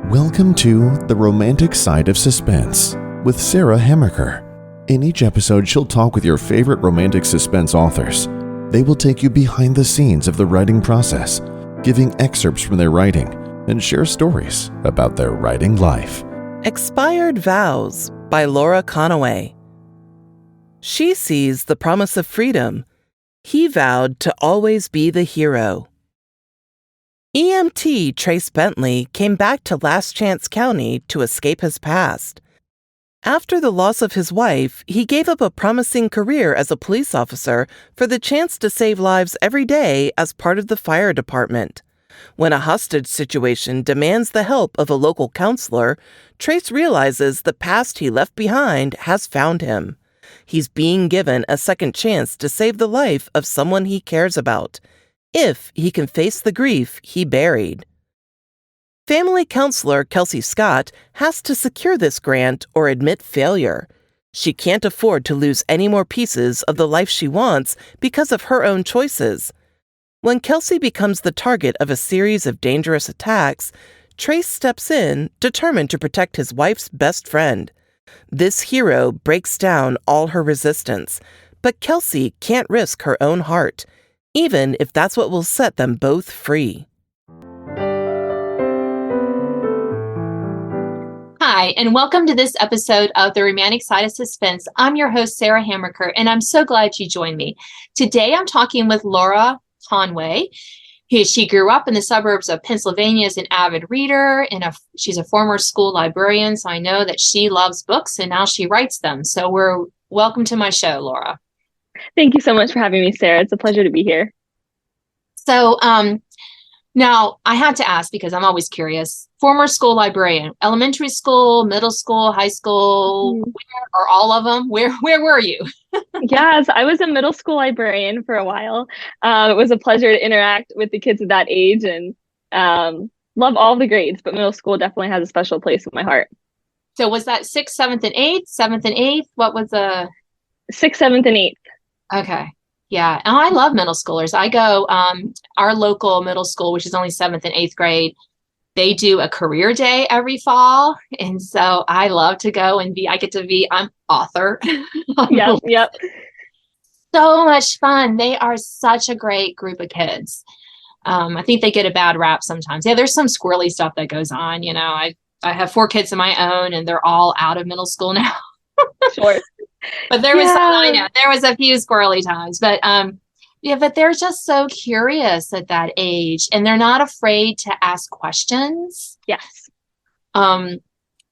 Welcome to The Romantic Side of Suspense with Sarah Hemmerker. In each episode, she'll talk with your favorite romantic suspense authors. They will take you behind the scenes of the writing process, giving excerpts from their writing, and share stories about their writing life. Expired Vows by Laura Conway. She sees the promise of freedom. He vowed to always be the hero. EMT Trace Bentley came back to Last Chance County to escape his past. After the loss of his wife, he gave up a promising career as a police officer for the chance to save lives every day as part of the fire department. When a hostage situation demands the help of a local counselor, Trace realizes the past he left behind has found him. He's being given a second chance to save the life of someone he cares about, if he can face the grief he buried. Family counselor Kelsey Scott has to secure this grant or admit failure. She can't afford to lose any more pieces of the life she wants because of her own choices. When Kelsey becomes the target of a series of dangerous attacks, Trace steps in, determined to protect his wife's best friend. This hero breaks down all her resistance, but Kelsey can't risk her own heart, even if that's what will set them both free. Hi, and welcome to this episode of The Romantic Side of Suspense. I'm your host, Sarah Hammerker, and I'm so glad you joined me. Today, I'm talking with Laura Conway. She grew up in the suburbs of Pennsylvania as an avid reader, and she's a former school librarian, so I know that she loves books, and now she writes them. So welcome to my show, Laura. Thank you so much for having me, Sarah. It's a pleasure to be here. So now I had to ask, because I'm always curious, former school librarian, elementary school, middle school, high school, where are all of them? Where were you? Yes, I was a middle school librarian for a while. It was a pleasure to interact with the kids of that age and love all the grades, but middle school definitely has a special place in my heart. So was that 6th, 7th, and 8th? 7th and 8th? What was the 6th, 7th, and 8th? Okay. Yeah. And I love middle schoolers. I go, our local middle school, which is only 7th and 8th grade, they do a career day every fall. And so I love to go and I'm author. Yep. So much fun. They are such a great group of kids. I think they get a bad rap sometimes. Yeah, there's some squirrely stuff that goes on. You know, I have 4 kids of my own and they're all out of middle school now. Sure. But there was there was a few squirrely times, but but they're just so curious at that age and they're not afraid to ask questions. Yes. And,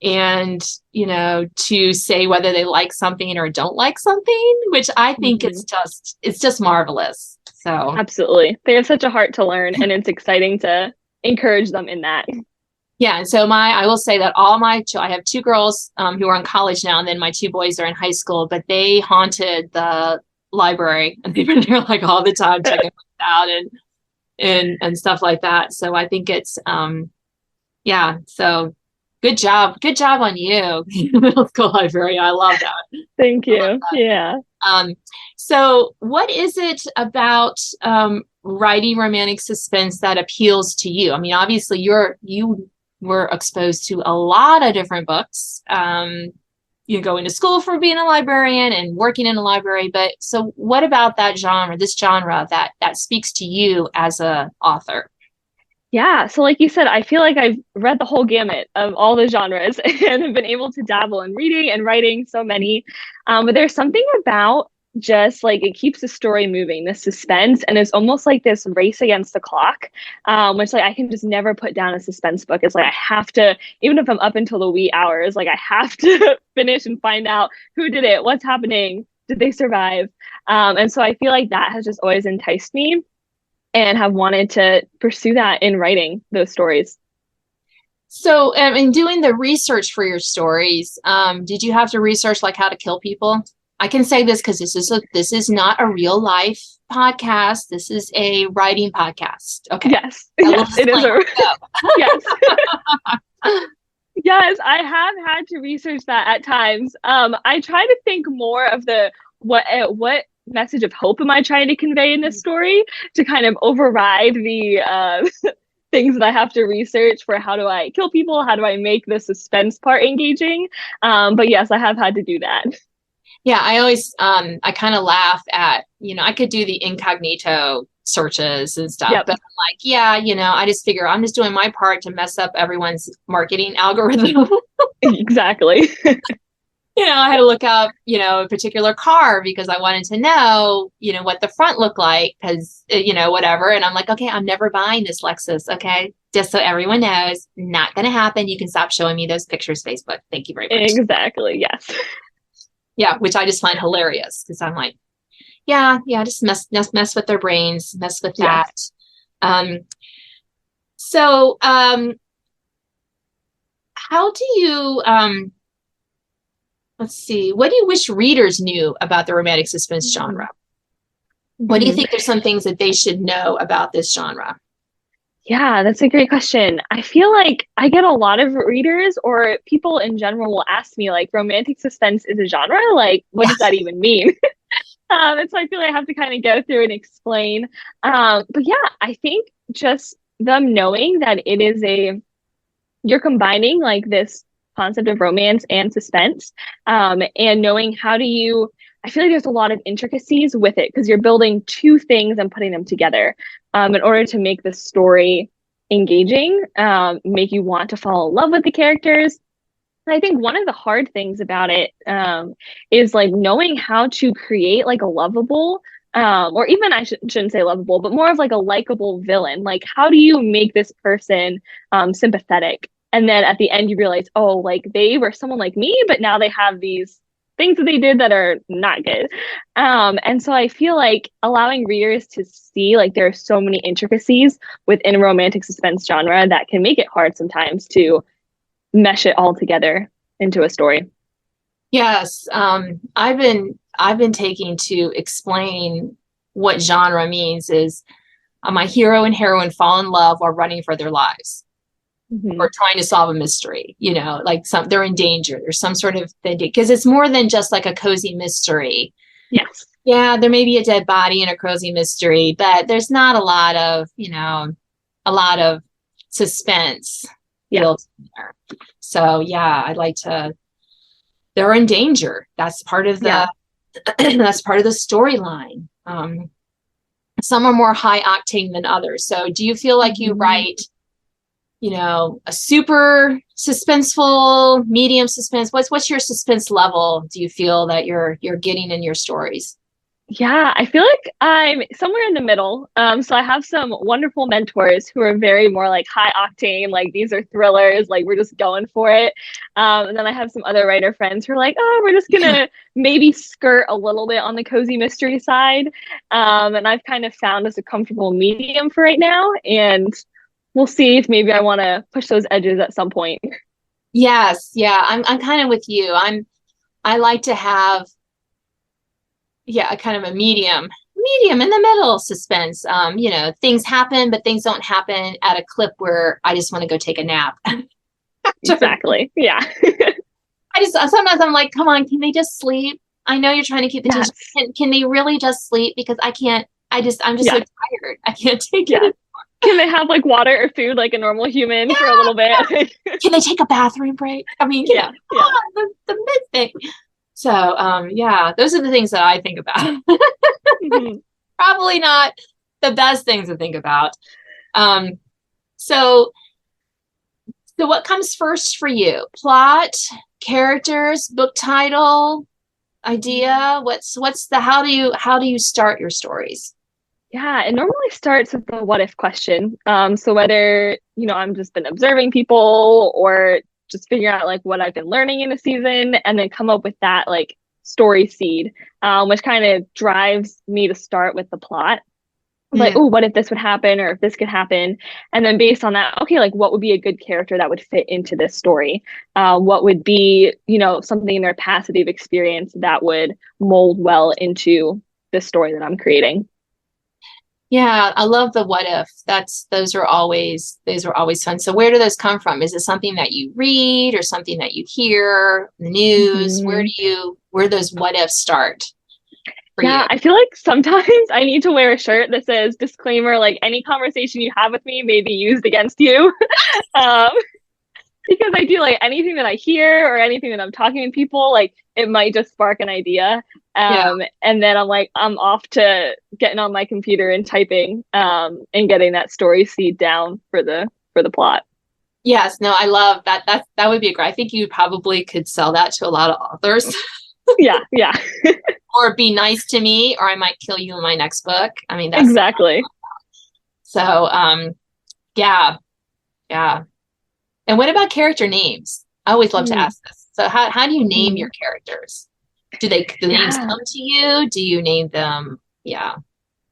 to say whether they like something or don't like something, which I think it's just marvelous. So absolutely. They have such a heart to learn and it's exciting to encourage them in that. Yeah. And so I will say that I have 2 girls who are in college now, and then my 2 boys are in high school, but they haunted the library and they've been there like all the time checking out and stuff like that. So I think it's, so good job on you, middle school librarian. I love that. Thank you. Yeah. So what is it about writing romantic suspense that appeals to you? I mean, obviously you were exposed to a lot of different books. You going to school for being a librarian and working in a library, but so what about this genre that speaks to you as an author? Yeah. So like you said, I feel like I've read the whole gamut of all the genres and have been able to dabble in reading and writing so many. But there's something about just like it keeps the story moving, the suspense, and it's almost like this race against the clock, which like I can just never put down a suspense book. It's like I have to, even if I'm up until the wee hours, like I have to finish and find out who did it, what's happening, did they survive? And so I feel like that has just always enticed me and have wanted to pursue that in writing those stories. So in doing the research for your stories, did you have to research like how to kill people? I can say this because this is not a real life podcast. This is a writing podcast. Okay. Yes. Yes, it is. Yes. Yes, I have had to research that at times. I try to think more of what message of hope am I trying to convey in this story to kind of override the things that I have to research for how do I kill people, how do I make the suspense part engaging. But yes, I have had to do that. Yeah, I always I kind of laugh at, I could do the incognito searches and stuff, Yep. but I'm like, yeah, I just figure I'm just doing my part to mess up everyone's marketing algorithm. Exactly. I had to look up, a particular car because I wanted to know, what the front looked like because, whatever. And I'm like, okay, I'm never buying this Lexus. Okay. Just so everyone knows, not going to happen. You can stop showing me those pictures, Facebook. Thank you very much. Exactly. Yes. Yeah. Which I just find hilarious because I'm like, yeah, just mess with their brains, mess with that. Yes. How do you, let's see, what do you wish readers knew about the romantic suspense genre? What do you think there's some things that they should know about this genre? Yeah, that's a great question. I feel like I get a lot of readers or people in general will ask me like, romantic suspense is a genre? Like, what does that even mean? And so I feel like I have to kind of go through and explain. But yeah, I think just them knowing that you're combining like this concept of romance and suspense, and knowing I feel like there's a lot of intricacies with it because you're building two things and putting them together in order to make the story engaging, make you want to fall in love with the characters. And I think one of the hard things about it is like knowing how to create like a lovable, or even shouldn't say lovable, but more of like a likable villain. Like, how do you make this person sympathetic? And then at the end, you realize, oh, like they were someone like me, but now they have these things that they did that are not good. And so I feel like allowing readers to see like there are so many intricacies within a romantic suspense genre that can make it hard sometimes to mesh it all together into a story. Yes. I've been taking to explain what genre means is my hero and heroine fall in love while running for their lives. Or trying to solve a mystery, like they're in danger. There's some sort of thing because it's more than just like a cozy mystery. Yes. Yeah, there may be a dead body in a cozy mystery, but there's not a lot of suspense built in there. So yeah, they're in danger. That's part of the that's part of the storyline. Some are more high octane than others. So do you feel like you write a super suspenseful, medium suspense? What's your suspense level do you feel that you're getting in your stories? Yeah, I feel like I'm somewhere in the middle. So I have some wonderful mentors who are very more like high octane, like these are thrillers, like we're just going for it. And then I have some other writer friends who are like, oh, we're just gonna maybe skirt a little bit on the cozy mystery side. And I've kind of found as a comfortable medium for right now. And we'll see if maybe I want to push those edges at some point. Yes. Yeah. I'm kind of with you. I like to have, a kind of a medium in the middle suspense. Things happen, but things don't happen at a clip where I just want to go take a nap. Exactly. Yeah. Sometimes I'm like, come on, can they just sleep? I know you're trying to keep the tension. Can they really just sleep? Because I'm just so tired. I can't take it. Can they have like water or food like a normal human for a little bit? Can they take a bathroom break? I mean, the mid thing. So, those are the things that I think about. Probably not the best things to think about. So what comes first for you? Plot, characters, book title, idea? How do you start your stories? Yeah, it normally starts with the what if question. So whether, I'm just been observing people or just figuring out like what I've been learning in a season and then come up with that like story seed, which kind of drives me to start with the plot. Like, oh, what if this would happen or if this could happen? And then based on that, okay, like what would be a good character that would fit into this story? What would be, something in their past that they've experienced that would mold well into the story that I'm creating. Yeah, I love the what if. Those are always fun. So where do those come from? Is it something that you read or something that you hear, the news? Where do those what ifs start? for you? Yeah, I feel like sometimes I need to wear a shirt that says disclaimer, like any conversation you have with me may be used against you. um, because I do like anything that I hear or anything that I'm talking to people, like it might just spark an idea. Yeah. And then I'm off to getting on my computer and typing, and getting that story seed down for the plot. Yes, no, I love that. That would be great. I think you probably could sell that to a lot of authors. Yeah, yeah. Or be nice to me, or I might kill you in my next book. I mean, that's Exactly. so yeah, yeah. And what about character names? I always love to ask this. So how do you name your characters? Do the names come to you? Do you name them? Yeah.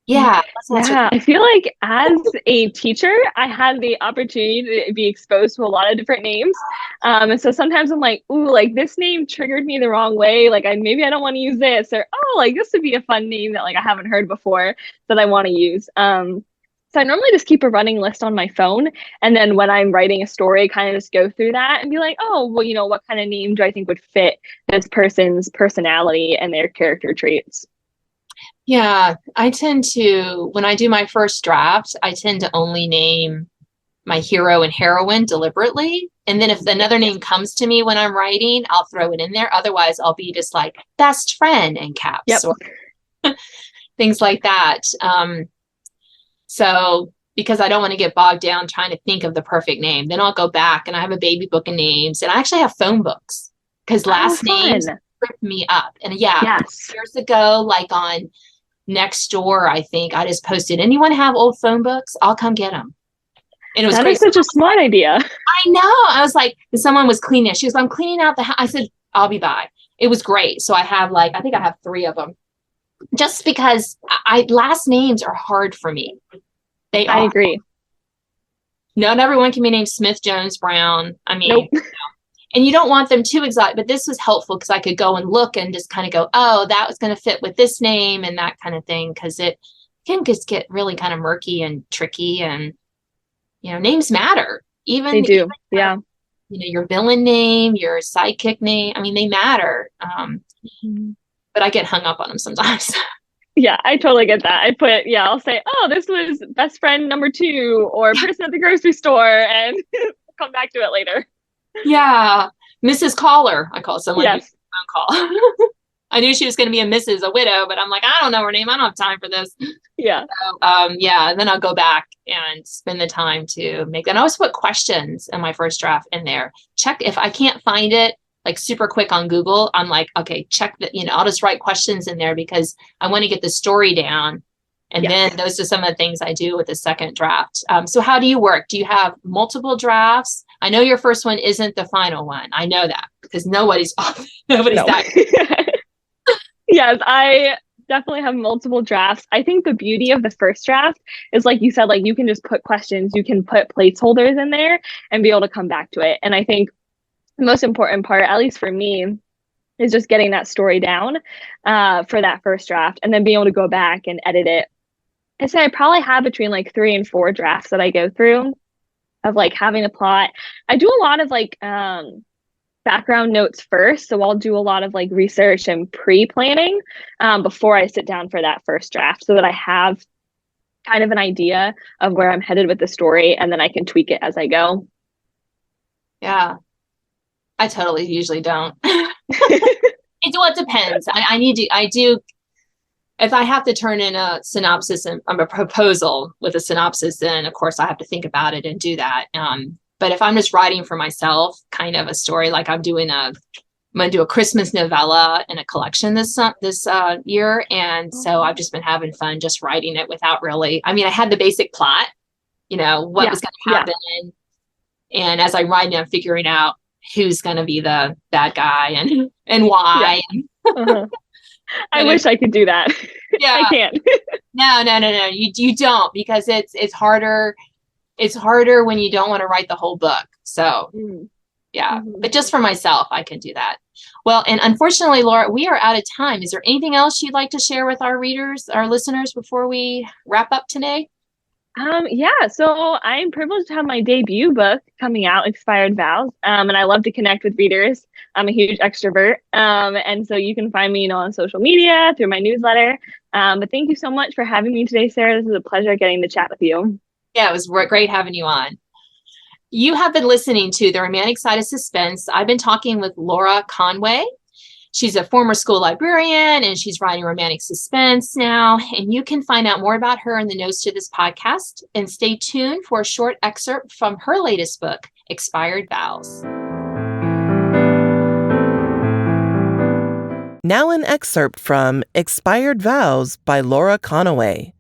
Yeah. Yeah, I feel like as a teacher, I had the opportunity to be exposed to a lot of different names. And so sometimes I'm like, ooh, like this name triggered me the wrong way. Like maybe I don't want to use this, or oh, like this would be a fun name that like I haven't heard before that I want to use. So I normally just keep a running list on my phone. And then when I'm writing a story, kind of just go through that and be like, oh, well, what kind of name do I think would fit this person's personality and their character traits? Yeah, I tend to, when I do my first draft, I tend to only name my hero and heroine deliberately. And then if another name comes to me when I'm writing, I'll throw it in there. Otherwise, I'll be just like best friend in caps or things like that. So because I don't want to get bogged down trying to think of the perfect name, then I'll go back and I have a baby book of names, and I actually have phone books because last names trip me up. And years ago, like on Nextdoor, I think I just posted, anyone have old phone books? I'll come get them. And it was that is such a smart idea. I know. I was like, someone was cleaning it. She was, I'm cleaning out the house. I said, I'll be by. It was great. So I have I think I have 3 of them. Just because last names are hard for me. I agree. Not everyone can be named Smith, Jones, Brown. I mean, nope. And you don't want them too exotic, but this was helpful because I could go and look and just kind of go, oh, that was going to fit with this name and that kind of thing. Because it can just get really kind of murky and tricky, and names matter. They do. Yeah. Your villain name, your sidekick name. I mean, they matter. But I get hung up on them sometimes. Yeah, I totally get that. I'll say, oh, this was best friend number 2 or person at the grocery store, and come back to it later. Yeah. Mrs. Caller. I call someone yes. phone call. I knew she was going to be a widow, but I'm like, I don't know her name. I don't have time for this. Yeah. So, and then I'll go back and spend the time to make that. And I always put questions in my first draft in there. Check if I can't find it like super quick on Google. I'm like, okay, check that, I'll just write questions in there because I want to get the story down. And then those are some of the things I do with the second draft. So how do you work? Do you have multiple drafts? I know your first one isn't the final one. I know that because nobody's that. Yes, I definitely have multiple drafts. I think the beauty of the first draft is, like you said, like you can just put questions, you can put placeholders in there and be able to come back to it. And I think the most important part, at least for me, is just getting that story down for that first draft and then being able to go back and edit it. I say I probably have between like 3 and 4 drafts that I go through of like having a plot. I do a lot of like background notes first. So I'll do a lot of like research and pre-planning before I sit down for that first draft so that I have kind of an idea of where I'm headed with the story, and then I can tweak it as I go. Yeah. I totally usually don't. It depends. I do. If I have to turn in a synopsis and a proposal with a synopsis, then of course I have to think about it and do that. But if I'm just writing for myself, kind of a story, like I'm going to do a Christmas novella in a collection this year. And so I've just been having fun just writing it without really, I mean, I had the basic plot, what was going to happen. And as I'm writing, I'm figuring out who's going to be the bad guy and why. Yeah. I wish I could do that. Yeah. I can't. No. You don't, because it's harder. It's harder when you don't want to write the whole book. So but just for myself, I can do that. Well, and unfortunately, Laura, we are out of time. Is there anything else you'd like to share with our readers, our listeners, before we wrap up today? Yeah, so I'm privileged to have my debut book coming out, Expired Vows. And I love to connect with readers. I'm a huge extrovert. And so you can find me, on social media, through my newsletter. But thank you so much for having me today, Sarah. This is a pleasure getting to chat with you. Yeah, it was great having you on. You have been listening to The Romantic Side of Suspense. I've been talking with Laura Conway. She's a former school librarian and she's writing romantic suspense now. And you can find out more about her in the notes to this podcast. And stay tuned for a short excerpt from her latest book, Expired Vows. Now an excerpt from Expired Vows by Laura Conway.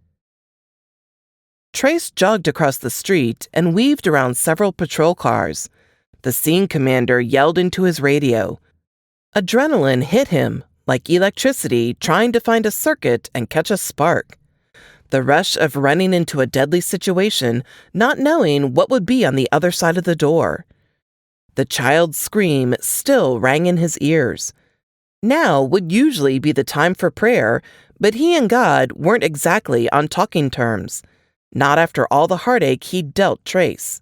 Trace jogged across the street and weaved around several patrol cars. The scene commander yelled into his radio. Adrenaline hit him like electricity trying to find a circuit and catch a spark. The rush of running into a deadly situation, not knowing what would be on the other side of the door. The child's scream still rang in his ears. Now would usually be the time for prayer, but he and God weren't exactly on talking terms. Not after all the heartache he'd dealt Trace.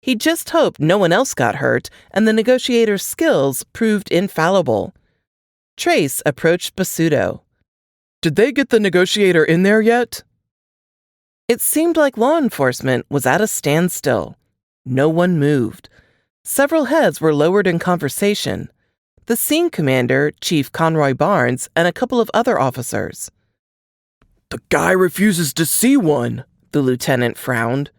He just hoped no one else got hurt and the negotiator's skills proved infallible. Trace approached Basuto. Did they get the negotiator in there yet? It seemed like law enforcement was at a standstill. No one moved. Several heads were lowered in conversation. The scene commander, Chief Conroy Barnes, and a couple of other officers. The guy refuses to see one, the lieutenant frowned.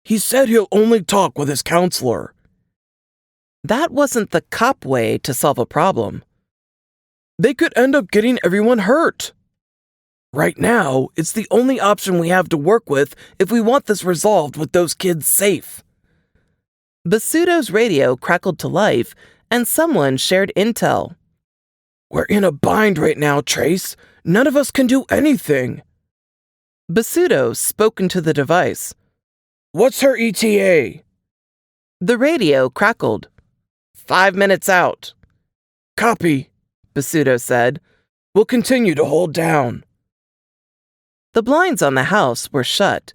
He said he'll only talk with his counselor. That wasn't the cop way to solve a problem. They could end up getting everyone hurt. Right now, it's the only option we have to work with if we want this resolved with those kids safe. Basuto's radio crackled to life, and someone shared intel. We're in a bind right now, Trace. None of us can do anything. Basuto spoke into the device. What's her ETA? The radio crackled. 5 minutes out. Copy, Basuto said. We'll continue to hold down. The blinds on the house were shut.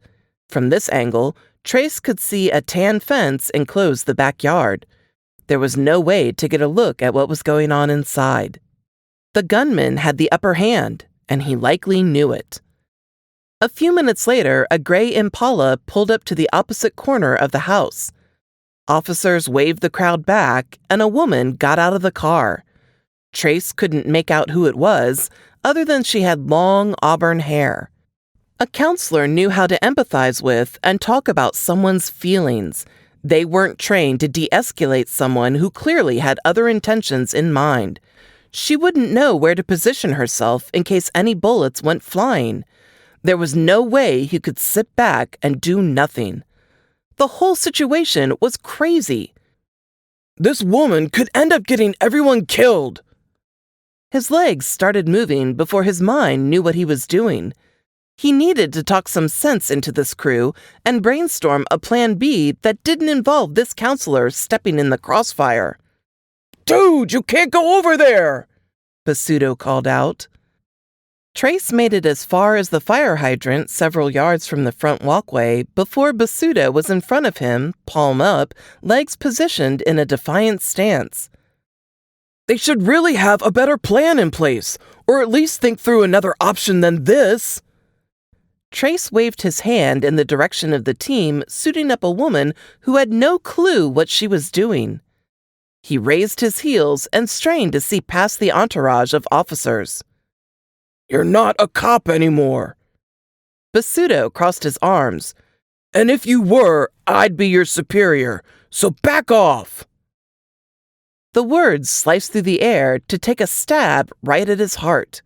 From this angle, Trace could see a tan fence enclose the backyard. There was no way to get a look at what was going on inside. The gunman had the upper hand, and he likely knew it. A few minutes later, a gray Impala pulled up to the opposite corner of the house. Officers waved the crowd back, and a woman got out of the car. Trace couldn't make out who it was, other than she had long auburn hair. A counselor knew how to empathize with and talk about someone's feelings. They weren't trained to de-escalate someone who clearly had other intentions in mind. She wouldn't know where to position herself in case any bullets went flying. There was no way he could sit back and do nothing. The whole situation was crazy. This woman could end up getting everyone killed. His legs started moving before his mind knew what he was doing. He needed to talk some sense into this crew and brainstorm a plan B that didn't involve this counselor stepping in the crossfire. Dude, you can't go over there! Basuto called out. Trace made it as far as the fire hydrant several yards from the front walkway before Basuto was in front of him, palm up, legs positioned in a defiant stance. They should really have a better plan in place, or at least think through another option than this. Trace waved his hand in the direction of the team suiting up a woman who had no clue what she was doing. He raised his heels and strained to see past the entourage of officers. You're not a cop anymore. Basuto crossed his arms. And if you were, I'd be your superior, so back off. The words sliced through the air to take a stab right at his heart.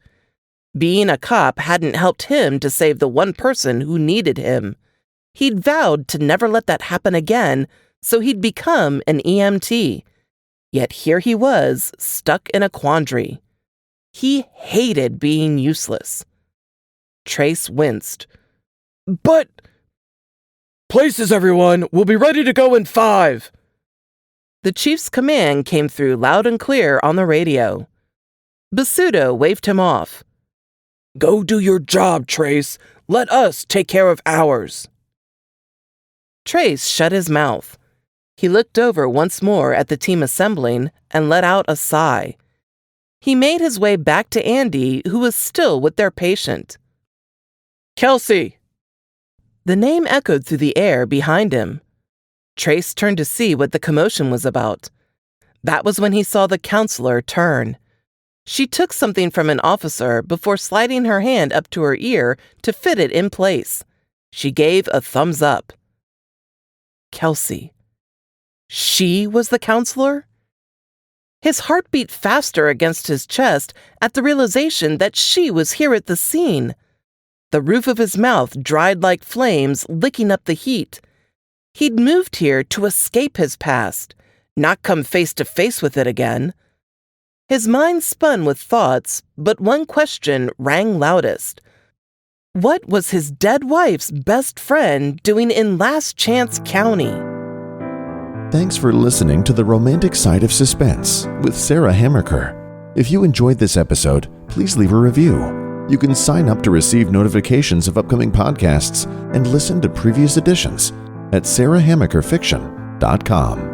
Being a cop hadn't helped him to save the one person who needed him. He'd vowed to never let that happen again, so he'd become an EMT. Yet here he was, stuck in a quandary. He hated being useless. Trace winced. But... Places, everyone! We'll be ready to go in 5! The chief's command came through loud and clear on the radio. Basuto waved him off. Go do your job, Trace. Let us take care of ours. Trace shut his mouth. He looked over once more at the team assembling and let out a sigh. He made his way back to Andy, who was still with their patient. Kelsey! The name echoed through the air behind him. Trace turned to see what the commotion was about. That was when he saw the counselor turn. She took something from an officer before sliding her hand up to her ear to fit it in place. She gave a thumbs up. Kelsey. She was the counselor? His heart beat faster against his chest at the realization that she was here at the scene. The roof of his mouth dried like flames, licking up the heat. He'd moved here to escape his past, not come face to face with it again. His mind spun with thoughts, but one question rang loudest. What was his dead wife's best friend doing in Last Chance County? Thanks for listening to The Romantic Side of Suspense with Sarah Hammaker. If you enjoyed this episode, please leave a review. You can sign up to receive notifications of upcoming podcasts and listen to previous editions at sarahhammakerfiction.com.